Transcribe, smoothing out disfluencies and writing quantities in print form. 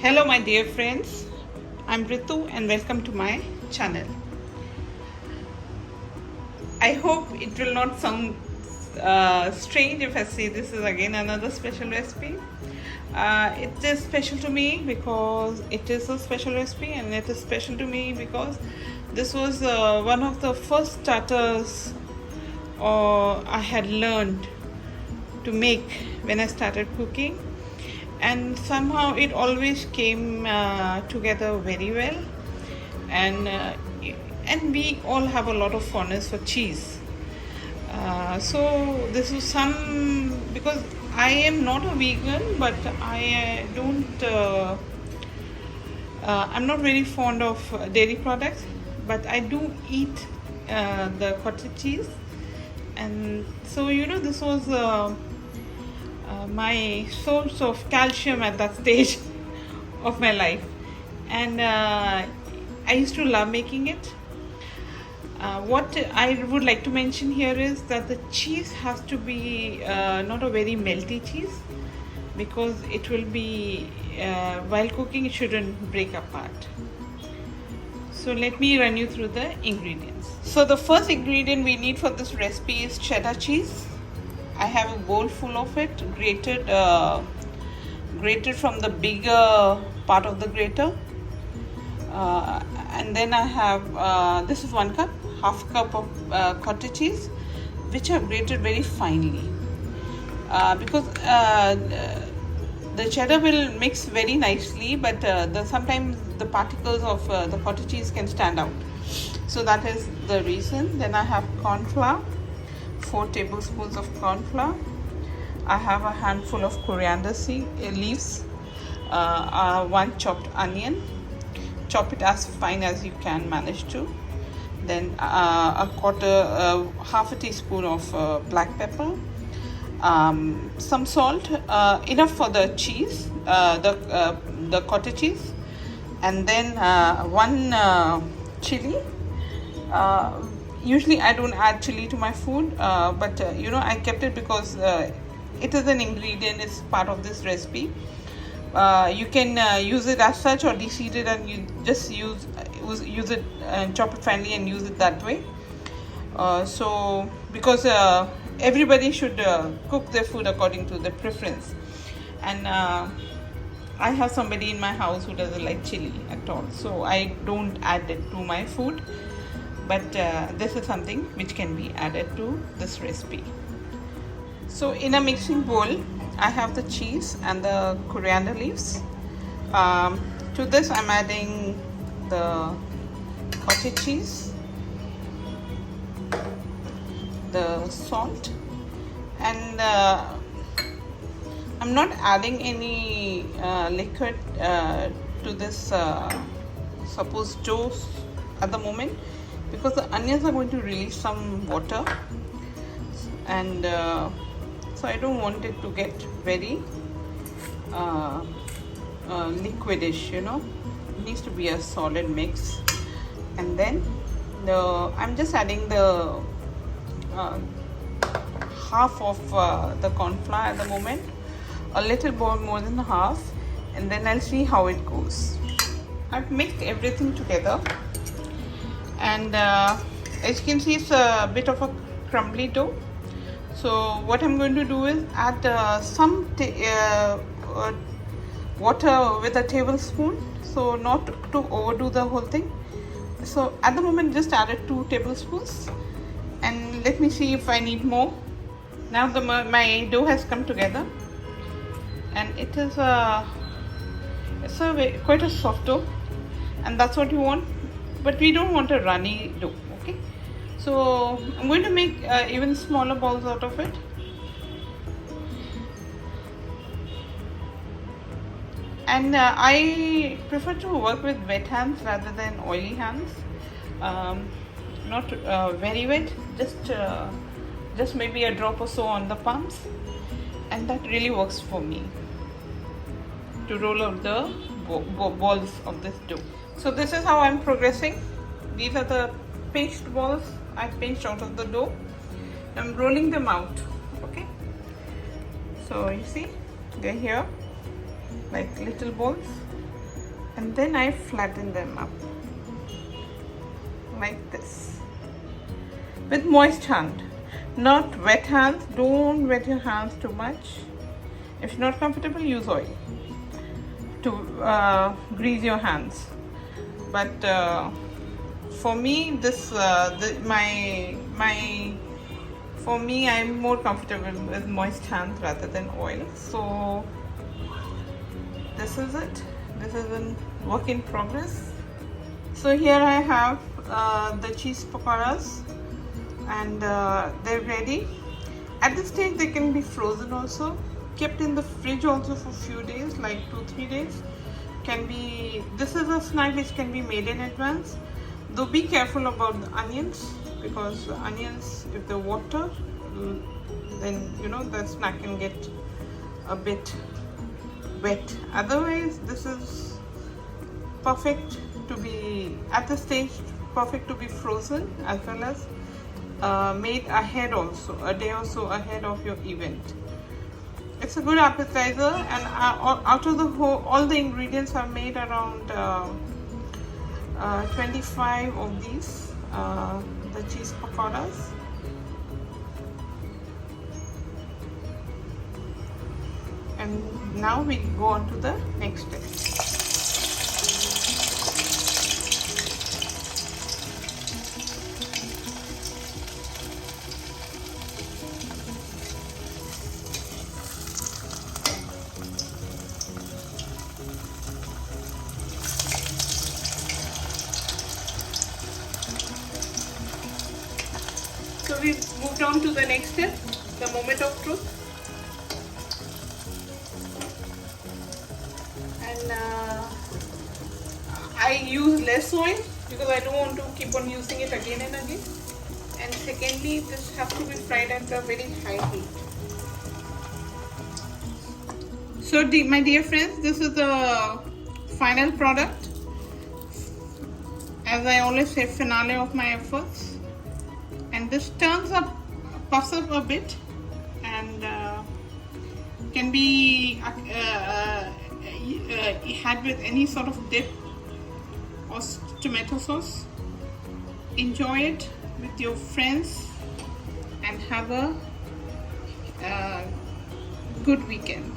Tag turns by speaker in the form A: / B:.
A: Hello my dear friends, I'm Ritu and welcome to my channel. I hope it will not sound strange if I say this is again another special recipe. It is special to me because it is a special recipe, and it is special to me because this was one of the first starters I had learned to make when I started cooking, and somehow it always came together very well, and we all have a lot of fondness for cheese. So this is some, because I am not a vegan, but I don't I'm not very fond of dairy products, but I do eat the cottage cheese, and so this was my source of calcium at that stage of my life, and I used to love making it. What I would like to mention here is that the cheese has to be not a very melty cheese, because it will be while cooking it shouldn't break apart. So let me run you through the ingredients. So the first ingredient we need for this recipe is cheddar cheese. I have a bowl full of it, grated from the bigger part of the grater, and then I have this is 1 cup, half cup of cottage cheese, which I've grated very finely, because the cheddar will mix very nicely, but sometimes the particles of the cottage cheese can stand out, so that is the reason. Then I have cornflour, 4 tablespoons of cornflour. I have a handful of coriander leaves, 1 chopped onion. Chop it as fine as you can manage to. Then half a teaspoon of black pepper, some salt, enough for the cheese, the cottage cheese, and then 1 chili. Usually I don't add chili to my food, but I kept it because it is an ingredient, it's part of this recipe. You can use it as such or deseed it, and you just use it and chop it finely and use it that way. So because everybody should cook their food according to their preference, and I have somebody in my house who doesn't like chili at all, so I don't add it to my food, but this is something which can be added to this recipe. So in a mixing bowl, I have the cheese and the coriander leaves. To this I'm adding the cottage cheese, the salt, and I'm not adding any liquid to this supposed dough at the moment, because the onions are going to release some water, and so I don't want it to get very liquidish, It needs to be a solid mix. And then I'm just adding the half of the cornflour at the moment, a little more than half, and then I'll see how it goes. I've mixed everything together, and as you can see, it's a bit of a crumbly dough. So what I'm going to do is add some water with a tablespoon, so not to overdo the whole thing. So at the moment just added 2 tablespoons, and let me see if I need more. Now my dough has come together, and it is quite a soft dough, and that's what you want, but we don't want a runny dough. Okay, so I'm going to make even smaller balls out of it. And I prefer to work with wet hands rather than oily hands. Not very wet, just maybe a drop or so on the palms, and that really works for me to roll out the balls of this dough. So this is how I'm progressing. These are the paste balls I pinched out of the dough. I'm rolling them out. Okay, so you see they're here like little balls, and then I flatten them up like this with moist hand, not wet hands. Don't wet your hands too much. If you're not comfortable, use oil to grease your hands. But for me, for me, I'm more comfortable with moist hands rather than oil. So this is it. This is a work in progress. So here I have the cheese pakoras, and they're ready. At this stage, they can be frozen also, kept in the fridge also for few days, like 2-3 days. Can be. This is a snack which can be made in advance. Though be careful about the onions, because the onions, if they water, then you know the snack can get a bit wet. Otherwise, this is perfect to be at the stage, perfect to be frozen, as well as made ahead also, a day or so ahead of your event. It's a good appetizer, and out of the whole, all the ingredients are made around 25 of these, the cheese pakoras. And now we go on to the next step. So we moved on to the next step, the moment of truth. And I use less oil because I don't want to keep on using it again and again. And secondly, this has to be fried at a very high heat. So my dear friends, this is the final product. As I always say, finale of my efforts. And this turns up, puffs up a bit, and can be had with any sort of dip or tomato sauce. Enjoy it with your friends and have a good weekend.